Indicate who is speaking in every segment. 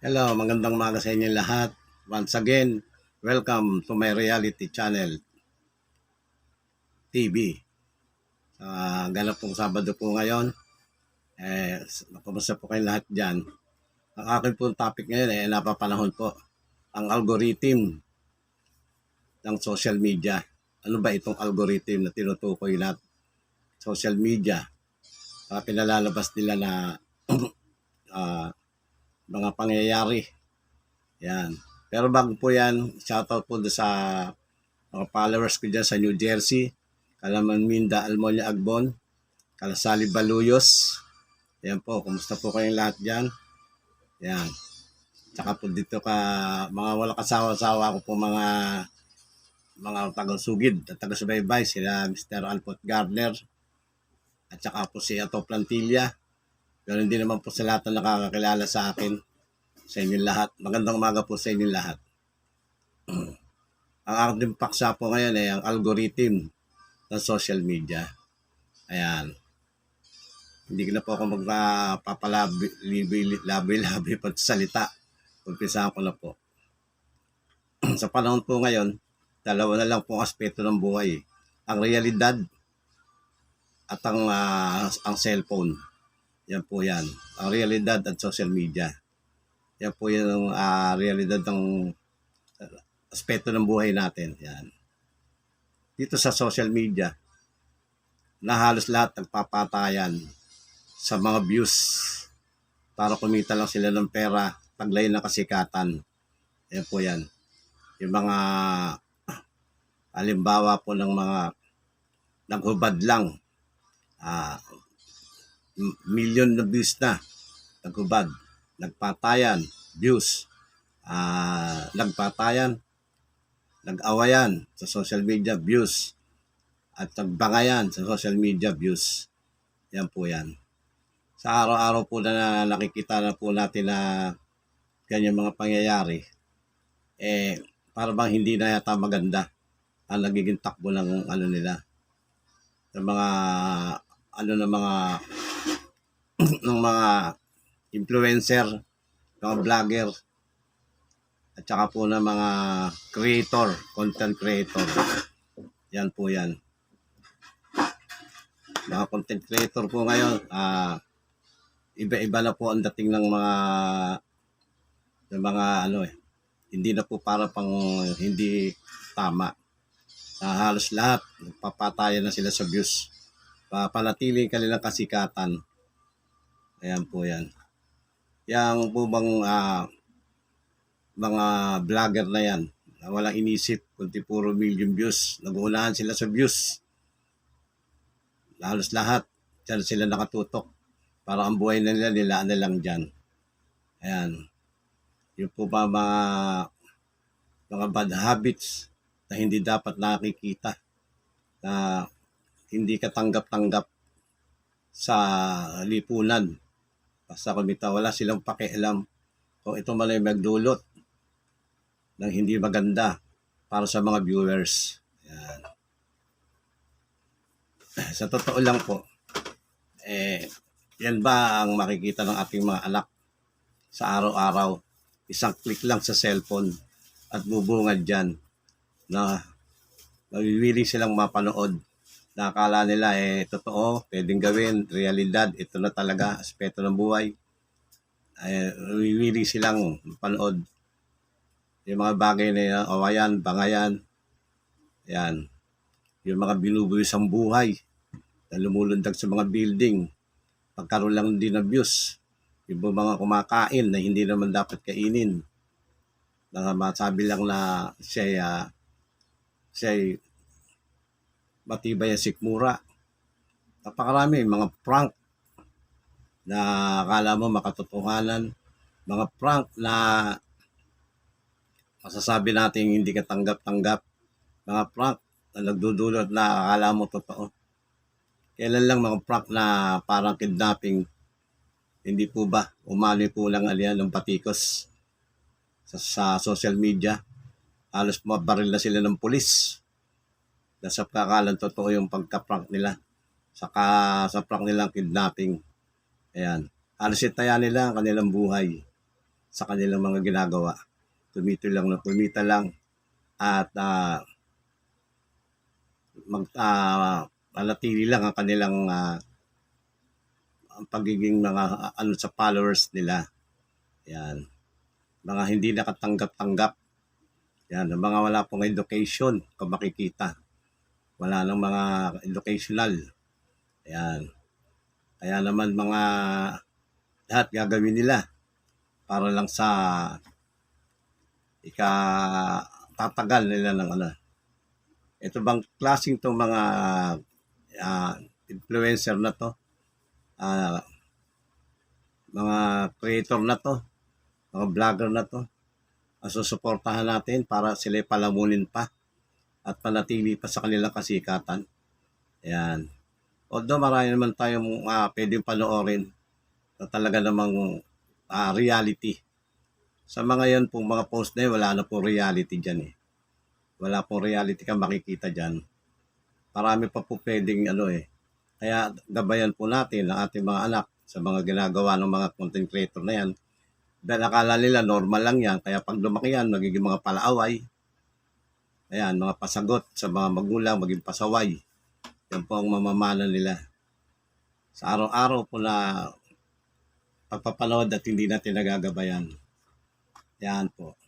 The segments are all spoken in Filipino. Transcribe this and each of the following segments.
Speaker 1: Hello, magandang umaga sa inyo lahat. Once again, welcome to my reality channel, TV. Ganap pong Sabado po ngayon. Kumusta po kayo lahat dyan? Ang aking pong topic ngayon napapanahon po, ang algorithm ng social media. Ano ba itong algorithm na tinutukoy na social media? Pinalalabas nila na mga pangyayari. Yan. Pero bago po yan, shoutout po sa mga followers ko dyan sa New Jersey, Kalaman Minda, Almonia Agbon, Kalasali Baluyos. Yan po, kumusta po kayong lahat dyan? Yan. Tsaka po dito mga walang kasawa-sawa ko po mga taga-sugid at taga-subaybay, sila Mr. Alpot Gardner at saka po si Ato Plantilla. Ganun din naman po sa lahat na nakakakilala sa akin, sa inyong lahat. Magandang umaga po sa inyong lahat. Ang aking paksa po ngayon ay ang algorithm ng social media. Ayan. Hindi ko na po ako magpapalabi-labi pagsalita. Umpisahan ko na po. Sa panahon po ngayon, dalawa na lang po aspeto ng buhay. Ang realidad at ang cellphone. Yan po yan. Ang realidad at social media. Yan po yung realidad ng aspeto ng buhay natin. Yan. Dito sa social media, na halos lahat nagpapatayan sa mga views para kumita lang sila ng pera, taglay ng kasikatan. Yan po yan. Yung mga halimbawa po ng mga naghubad lang, million na views na, naghubad, nagpatayan, views, nagpatayan, nag-awayan sa social media, views, at nagbangayan sa social media, views. Yan po yan. Sa araw-araw po na nakikita na po natin na ganyan mga pangyayari, para bang hindi na yata maganda ang nagiging takbo ng nila, ng mga ng mga influencer, mga vlogger, at saka po ng mga creator, content creator. Yan po yan. Mga content creator po ngayon, iba-iba na po ang dating ng mga hindi na po para pang hindi tama. Halos lahat, nagpapatayan na sila sa views. Panatiling kanilang kasikatan. Ayan po yan. Yang po bang mga vlogger na yan, na walang inisip, kundi puro million views. Nag-uunahan sila sa views. Halos lahat, dyan sila nakatutok. Para ang buhay na nila, nilaan na lang dyan. Ayan. Yung po ba mga bad habits na hindi dapat nakikita, na hindi ka tanggap-tanggap sa lipunan. Basta kumita, wala silang pakialam kung ito man ay magdulot ng hindi maganda para sa mga viewers. Ayan. Sa totoo lang po, yan ba ang makikita ng ating mga anak sa araw-araw? Isang click lang sa cellphone at bubungad dyan na mawiwili silang mapanood na akala nila totoo, pwedeng gawin, realidad, ito na talaga, aspeto ng buhay. Mawiwili silang mapanood yung mga bagay na awayan, bangayan, yan. Yung mga binubuhos ang buhay na lumulundag sa mga building, pagkaroon lang din ng views. Yung mga kumakain na hindi naman dapat kainin, na masabi lang na siya matibay ang sikmura. Napakarami, mga prank na akala mo makatotohanan, mga prank na masasabi natin hindi ka tanggap-tanggap, mga prank na nagdudulot na akala mo totoo. Kailan lang mga prank na parang kidnapping, hindi po ba? Umano'y po lang ng patikos sa social media. Halos mabaril na sila ng pulis. Nasa kakalang totoo yung pagka-prank nila. Sa prank nilang kidnapping. Ayan. Halos itaya nila ang kanilang buhay sa kanilang mga ginagawa. Tumita lang at manatili lang ang kanilang ang pagiging mga sa followers nila. Yan. Mga hindi nakatanggap-tanggap. Yan, mga wala pong education, kung makikita. Wala nang mga educational. Yan. Kaya naman mga lahat gagawin nila para lang sa tatagal nila ng ano. Ito bang klaseng itong mga influencer na to, mga creator na to, mga vlogger na to, susuportahan natin para sila palamunin pa at panatili pa sa kanilang kasikatan. Ayan. Although marami naman tayong pwedeng panoorin na talaga namang reality. Sa mga yan pong mga post na yun, wala na pong reality dyan eh. Wala pong reality kang makikita dyan. Marami pa po pwedeng Kaya gabayan po natin ang ating mga anak sa mga ginagawa ng mga content creator na yan. Dahil akala nila normal lang yan. Kaya pag lumaki yan, magiging mga palaaway. Ayan, mga pasagot sa mga magulang, maging pasaway. Yan po ang mamamana nila. Sa araw-araw po na pagpapanood at hindi natin nagagabayan. Yan po.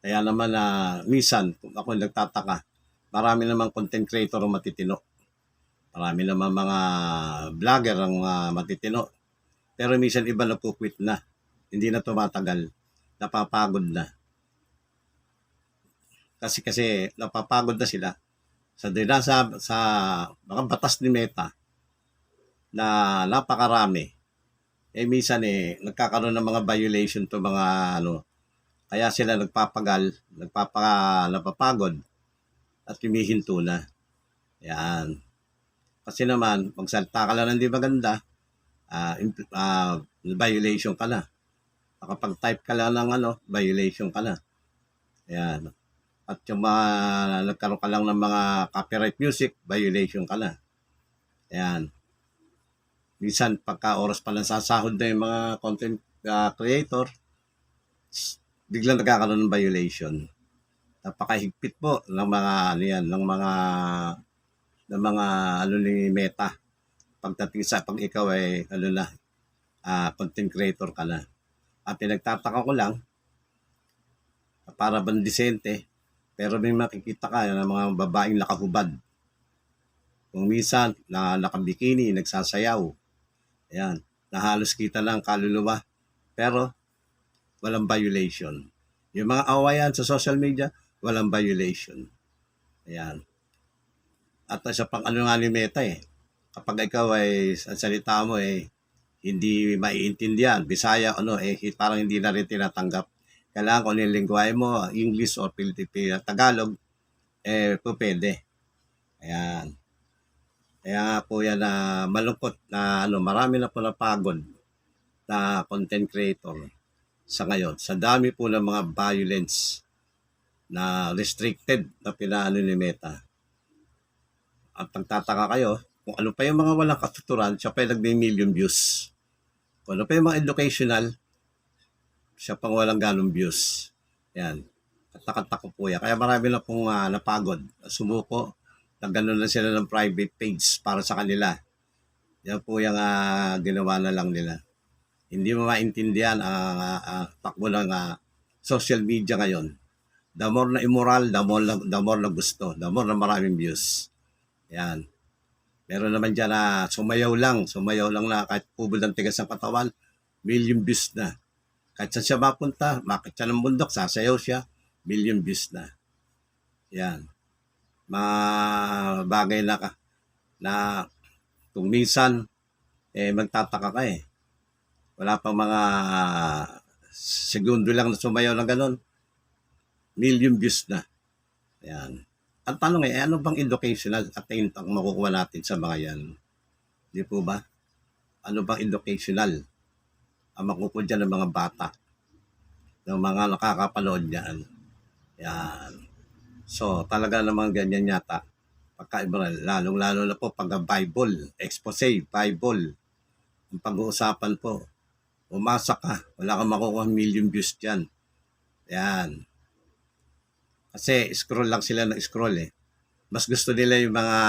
Speaker 1: Kaya naman minsan, kung ako nagtataka, marami namang content creator ang matitino. Marami naman mga vlogger ang matitino. Pero minsan iba napukwit na. Hindi na tumatagal. Napapagod na. Kasi napapagod na sila. Sa mga batas ni Meta na napakarami. Minsan nagkakaroon ng mga violation to mga kaya sila napapagod at humihinto na. Yan. Kasi naman, magsalita ka lang hindi maganda, violation ka na. Kapag-type ka lang ng violation ka na. Yan. At yung nagkaroon ka lang ng mga copyright music, violation ka na. Yan. Minsan, pagka oras pa lang sasahod na yung mga content creator, biglang nagkakaroon ng violation. Napakahigpit po ng mga ni Meta. Pagdating sa pag ikaw ay content creator ka na. At pinagtataka ko lang, para bang disente, pero may makikita ka ng mga babaeng nakahubad. Kung minsan, nakabikini, nagsasayaw. Ayan, nahalos kita lang kaluluwa. Pero, walang violation. Yung mga awayan sa social media, walang violation. Ayan. At sa ni Meta kapag ikaw ay ang salita mo hindi maiintindihan, Bisaya, parang hindi na rin tinatanggap. Kailangan kung yung lingwahe mo, English or Tagalog, pwede. Ayan. Kaya po yan na malungkot na marami na po napagod na content creator sa ngayon. Sa dami po ng mga violence na restricted na pinaano ni Meta. At pagtataka kayo, kung ano pa yung mga walang katuturan, siya pa yung nag-million views. Kung ano pa yung mga educational, siya pang walang ganong views. Yan. Katakata ko po yan. Kaya marami na pong napagod. Sumuko. Nagganon na sila ng private page para sa kanila. Yan po yung ginawa na lang nila. Hindi mo maintindihan ang takbo ng social media ngayon. The more na immoral, the more na gusto. The more na maraming views. Yan. Meron naman dyan na sumayaw lang na kahit pubol ng tigas ng katawan, million views na. Kahit saan siya mapunta, makit siya ng bundok, sasayaw siya, million views na. Yan. Mga bagay na kung minsan, magtataka ka Wala pang mga segundo lang na sumayaw ng ganon, million views na. Yan. Ang tanong ano bang educational attainment ang makukuha natin sa mga yan? Di po ba? Ano bang educational ang makukuha dyan ng mga bata? Ng mga nakakapanood yan? Yan. So, talaga namang ganyan yata. Pagkaiba, lalong-lalo na po pag Bible, expose, Bible. Ang pag-uusapan po. umasa ka. Wala kang makukuha million views dyan. Yan. Kasi scroll lang sila ng scroll eh. Mas gusto nila yung mga,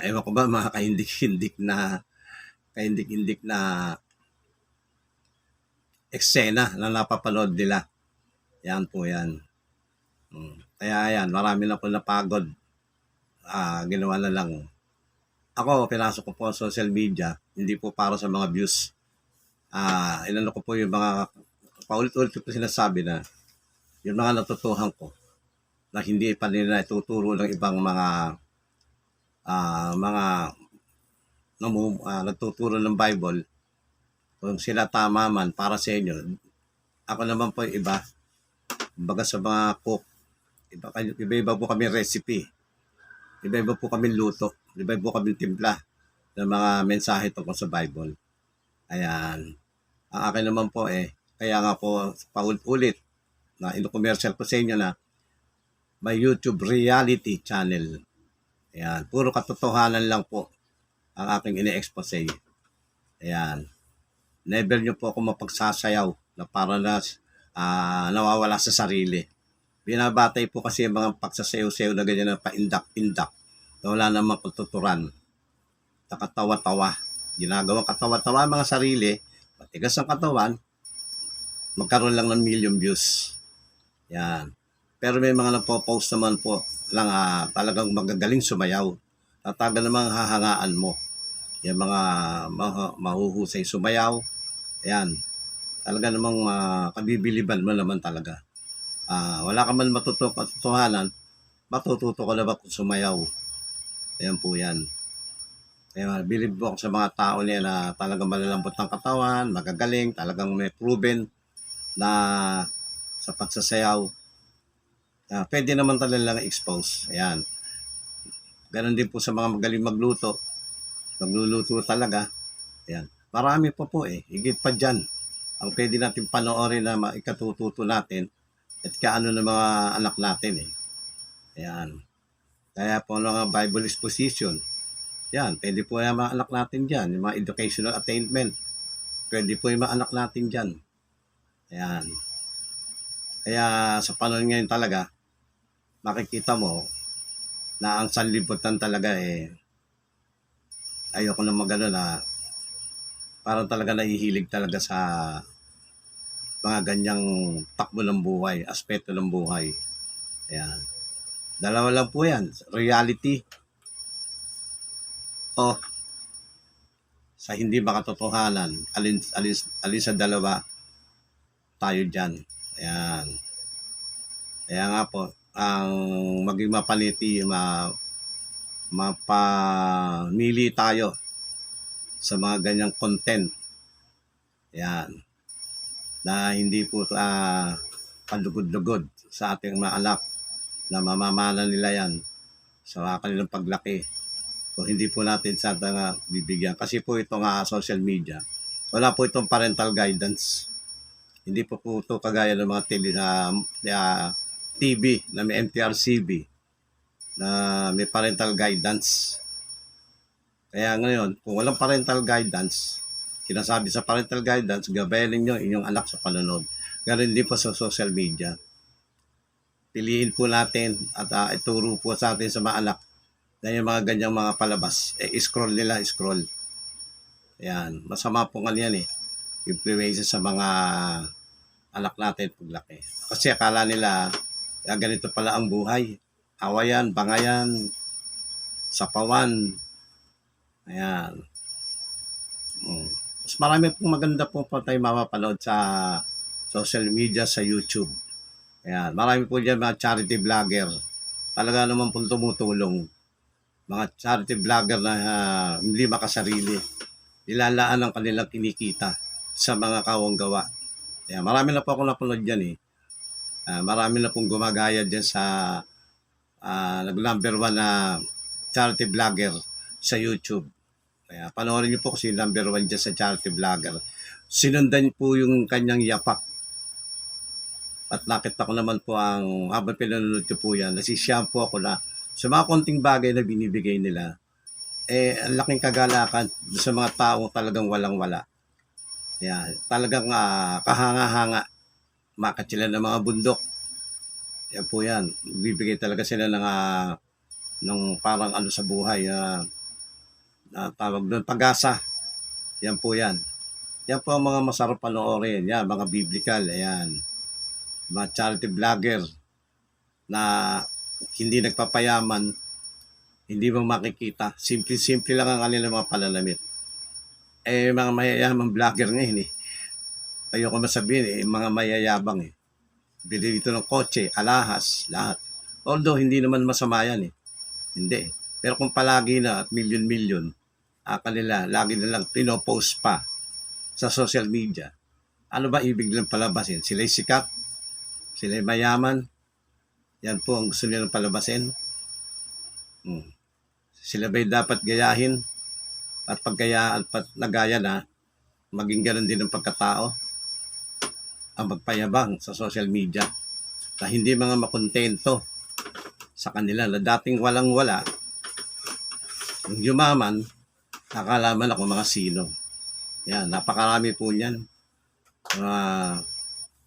Speaker 1: ewan ko ba, mga kahindik-hindik na eksena na napapanood nila. Yan po yan. Kaya yan, marami na po napagod. Ginawa na lang. Ako, pinasok ko po ang social media, hindi po para sa mga views. Inano ko po yung mga, paulit-ulit ko po sinasabi na, yung mga natutuhan ko, na hindi pa nila ituturo ng ibang mga nagtuturo ng Bible, kung sila tama man para sa inyo. Ako naman po yung iba, baga sa mga cook, iba-iba po kami recipe, iba-iba po kami luto, iba-iba po kami timpla ng mga mensahe tungkol sa Bible. Ayan. Ang akin naman po kaya nga po paulit-ulit na ino-commercial ko sa inyo na may YouTube reality channel. Ayan. Puro katotohanan lang po ang aking ine-expose. Ayan. Never nyo po ako mapagsasayaw na para na nawawala sa sarili. Binabatay po kasi yung mga pagsasayaw-sayaw na ganyan na paindak-indak na wala namang katuturan. Nakatawa-tawa. Ginagawang katawa-tawa mga sarili, matigas ang katawan, magkaroon lang ng million views. Yan. Pero may mga nagpo-post naman po lang talagang magagaling sumayaw. Tataga namang hahangaan mo. Yung mga mahuhusay sumayaw. Ayan. Talaga namang kabibiliban mo naman talaga. Wala ka man matutuhanan, matututo ka na ba kung sumayaw? Ayan po yan. Kaya bilib po ako sa mga tao niya na talagang malalambot ng katawan, magagaling, talagang may proven na sa pagsasayaw. Pwede naman talaga expose. Ayan. Ganon din po sa mga magaling magluto. Magluluto talaga. Ayan. Marami pa po higit pa dyan. Ang pwede natin panoorin na ikatututo natin at kaano ng mga anak natin Ayan. Kaya po ng Bible exposition. Yan, pwede po yung mga anak natin dyan. Yung mga educational attainment. Pwede po yung mga anak natin dyan. Ayan. Kaya sa panahon ngayon talaga, makikita mo na ang sanlibutan talaga ayoko na magano na parang talaga nahihilig talaga sa mga ganyang takbo ng buhay, aspeto ng buhay. Ayan. Dalawa lang po yan. Reality o sa hindi makatotohanan. Alin sa dalawa tayo dyan. Ayan. Kaya nga po, ang maging mapaliti, mapamili tayo sa mga ganyang content. Ayan. Na hindi po padugod-dugod sa ating mga anak na mamamana nila yan sa kanilang paglaki. Kung hindi po natin sa bibigyan. Kasi po ito social media, wala po itong parental guidance. Hindi po ito kagaya ng mga TV na may MTRCB na may parental guidance. Kaya ngayon, kung walang parental guidance, sinasabi sa parental guidance, gabayan ninyo inyong anak sa panonood. Ganoon din po sa social media. Piliin po natin at ituro po sa atin sa mga anak na yung mga ganyang mga palabas, scroll nila, scroll. Ayan, masama po nga yan influence sa mga anak natin paglaki. Kasi akala nila, ganito pala ang buhay. Awayan, bangayan, sapawan. Ayan. Mas marami pong maganda po tayo mapapanood sa social media, sa YouTube. Ayan. Marami po dyan mga charity vlogger. Talaga naman po tumutulong. Mga charity vlogger na hindi makasarili. Nilalaan ang kanilang kinikita sa mga kawang gawa. Ayan. Marami na po ako napanood dyan marami na pong gumagaya dyan sa nag-number 1 na charity vlogger sa YouTube. Kaya panoorin niyo po kasi number 1 dyan sa charity vlogger. Sinundan po yung kanyang yapak. At nakita ko naman po habang pinanonood ko po yan, nasisiyam po ako na sa mga konting bagay na binibigay nila, ang laking kagalakan sa mga tao talagang walang-wala. Yan, talagang kahanga-hanga. Makat sila ng mga bundok. Yan po yan. Bibigay talaga sila ng parang ano sa buhay. Na tawag doon, pag-asa. Yan po yan. Yan po ang mga masarap panoorin. Yan, mga biblical. Ayan. Mga charity vlogger na hindi nagpapayaman, hindi mo makikita. Simple-simple lang ang kanilang mga pananamit. Mga mayayamang vlogger ngayon ayoko masabihin mga mayayabang Bili dito ng kotse, alahas, lahat. Although hindi naman masama yan Hindi. Pero kung palagi na at milyon-milyon, kanila lagi na lang pinopost pa sa social media. Ano ba ibig nilang palabasin? Sila'y sikat? Sila'y mayaman? Yan po ang gusto nilang palabasin. Sila ba'y dapat gayahin? At pagkayaan at nagaya na, maging ganun din ang pagkatao. Ang magpayabang sa social media. Na hindi mga makontento sa kanila na dating walang-wala. Yung yumaman, nakalaman ako mga sino. Yan, napakarami po niyan.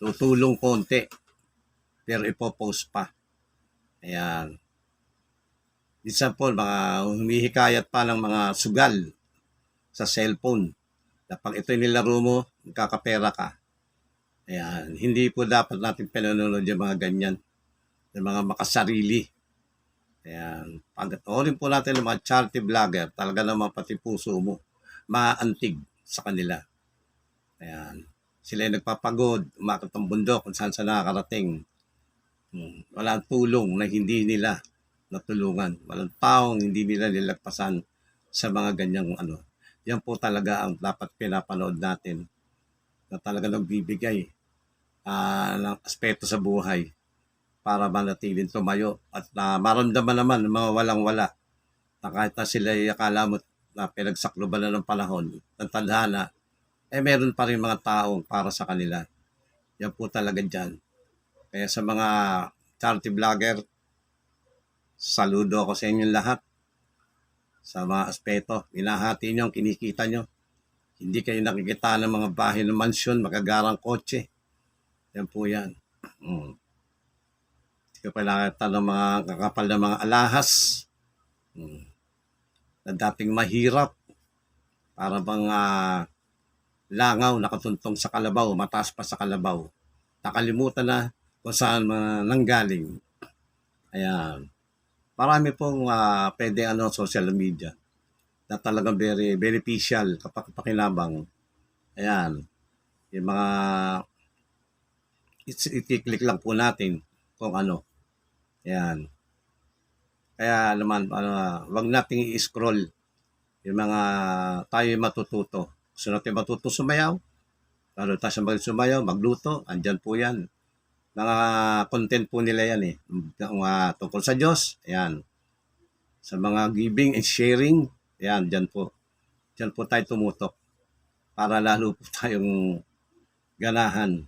Speaker 1: Tutulong konti, pero ipopost pa. Ayan. Minsan po, mga humihikayat pa ng mga sugal sa cellphone. Na pag ito'y nilaro mo, magkakapera ka. Ayan. Hindi po dapat natin pinanonood yung mga ganyan. Yung mga makasarili. Ayan. Pag-orin po natin ng mga charity vlogger, talaga naman pati puso mo, maantig sa kanila. Ayan. Sila yung nagpapagod, umakit ang bundok kung saan sa nakakarating. Walang tulong na hindi nila natulungan. Walang taong hindi nila nilagpasan sa mga ganyang Yan po talaga ang dapat pinapanood natin na talaga nagbibigay ng aspeto sa buhay para manatiling tumayo at maramdaman naman ng mga walang-wala na kahit na sila akala mo na pinagsakloban na ng panahon ng tadhana, meron pa rin mga taong para sa kanila. Yan po talaga dyan. Kaya sa mga charity vlogger, saludo ako sa inyong lahat sa mga aspeto. Hinahati nyo, kinikita nyo. Hindi kayo nakikita ng mga bahay ng mansyon, magagarang kotse. Yan po yan. Hindi ko pa nakita ng mga kakapal na mga alahas na dating mahirap. Para bang langaw nakatuntong sa kalabaw, mataas pa sa kalabaw. Nakalimutan na kung saan nanggaling. Ayan. Marami pong pwede social media na talagang very beneficial kapag pakinabang. Ayan. Yung mga i-click lang po natin kung ano. Ayan. Kaya naman, wag nating i-scroll yung mga tayo matututo. Gusto natin matuto sumayaw. Lalo tayo sumayaw, magluto, andyan po yan. Mga content po nila yan tungkol sa Diyos, ayan. Sa mga giving and sharing, ayan, dyan po. Dyan po tayo tumutok para lalo po tayong ganahan.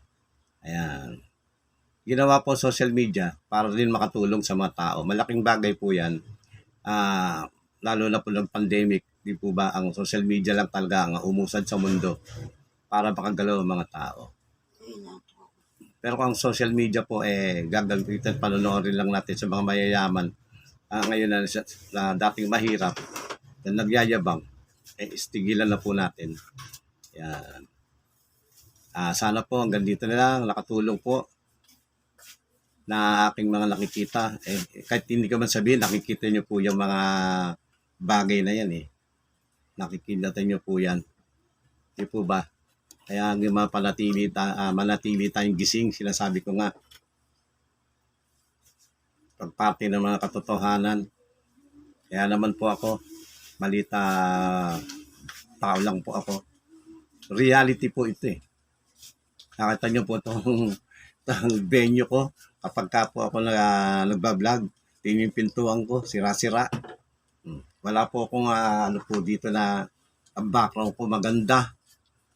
Speaker 1: Ayan. Ginawa po social media para rin makatulong sa mga tao. Malaking bagay po yan. Lalo na po ng pandemic, di po ba ang social media lang talaga ang umusad sa mundo para makagalaw ang mga tao. Pero kung ang social media po gagamitin, panonoorin lang natin sa mga mayayaman ngayon na dating mahirap na nagyayabang, istigilan na po natin. Yan. Sana po hanggang dito na lang, nakatulong po na aking mga nakikita. Kahit hindi ko man sabihin, nakikita nyo po yung mga bagay na yan Nakikita nyo po yan. Di po ba? Kaya manatili tayong gising, sinasabi ko nga. Pagparte ng mga katotohanan. Kaya naman po ako, malita tao lang po ako. Reality po ito Nakita nyo po itong venue ko. Kapag ka po ako nagbablog, tingin yung pintuan ko, sira-sira. Wala po akong po dito na ang background ko maganda.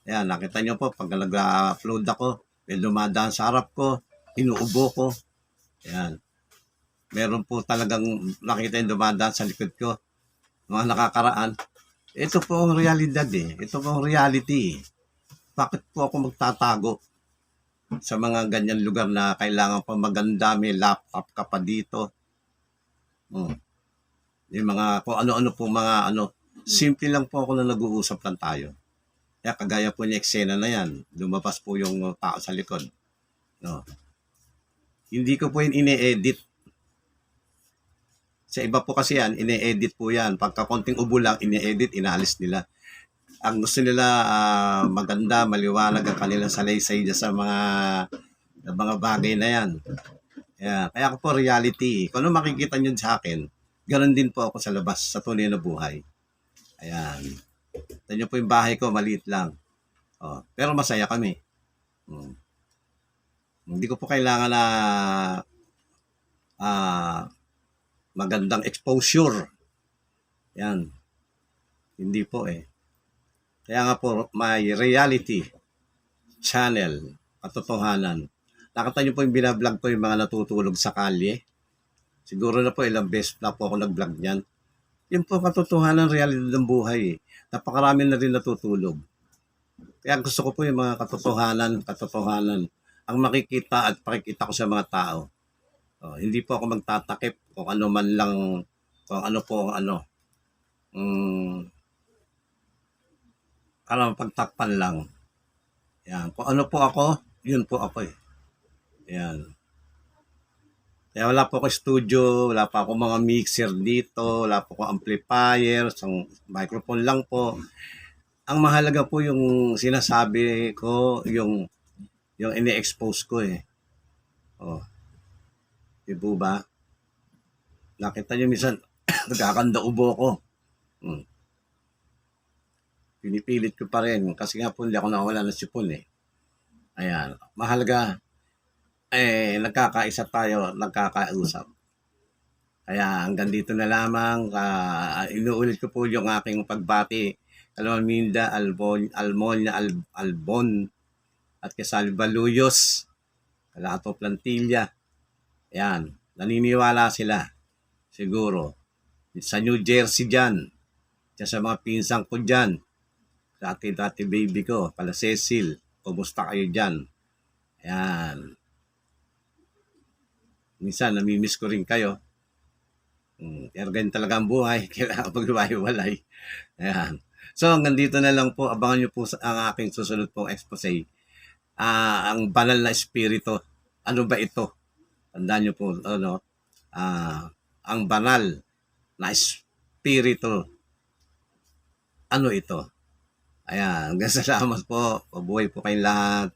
Speaker 1: Ayan, nakita nyo po, pag nag-upload ako, may dumadaan sa harap ko, inuubo ko. Ayan. Meron po talagang nakita yung dumadaan sa likod ko. Mga nakakaraan. Ito po ang realidad Ito po ang reality Bakit po ako magtatago sa mga ganyan lugar na kailangan pa maganda, may laptop ka pa dito. Hmm. Yung mga kung ano-ano po mga ano, simple lang po ako na nag-uusap lang tayo. Kaya kagaya po ni eksena na yan, lumabas po yung tao sa likod. No. Hindi ko po yun ine-edit. Sa iba po kasi yan, ine-edit po yan. Pagka konting ubo lang, ine-edit, inalis nila. Ang gusto nila maganda, maliwanag ang kanilang salaysay dyan sa mga bagay na yan. Kaya ako po reality. Kung ano makikita nyo sa akin, ganoon din po ako sa labas, sa tunay na buhay. Ayan. Tignan po yung bahay ko, maliit lang. Pero masaya kami. Hindi ko po kailangan na magandang exposure. Yan. Hindi po eh. Kaya nga po, may reality channel, katotohanan. Nakita niyo po yung binablog ko yung mga natutulog sa kalye. Siguro na po ilang beses na po ako nag-vlog niyan. Yun po katotohanan, reality ng buhay eh. Napakarami na rin natutulog. Kaya gusto ko po yung mga katotohanan ang makikita at pakikita ko sa mga tao. Hindi po ako magtatakip kung ano man lang, kung ano po ang ano. Parang pagtakpan lang. Yan. Kung ano po ako, yun po ako eh. Yan. Kaya wala po ako studio, wala pa ako mga mixer dito, wala po ako amplifier, isang microphone lang po. Ang mahalaga po yung sinasabi ko, yung ini-expose ko eh. Di po ba? Nakita nyo minsan, nagkakanda ubo ko. Pinipilit ko pa rin kasi nga po hindi ako nawala ng sipon eh. Ayan. Mahalaga, nagkakaisa tayo, nagkakausap. Kaya hanggang dito na lamang, inuulit ko po yung aking pagbati. Minda, Almonia, Albon, at Casal Baluyos, Calato Plantilla. Ayan, naniniwala sila. Siguro. Sa New Jersey dyan. Sa mga pinsang ko dyan. Dati baby ko, pala Cecil. Kumusta kayo dyan? Ayan. Minsan, namimiss ko rin kayo. Pero ganyan talaga ang buhay. Kailangan maghiwalay. Ayan. So, hanggang dito na lang po. Abangan nyo po ang aking susunod pong expose. Ang banal na espiritu. Ano ba ito? Tandaan nyo po, ang banal na espiritu. Ano ito? Ayan. Hanggang salamat po. Mabuhay po kayong lahat.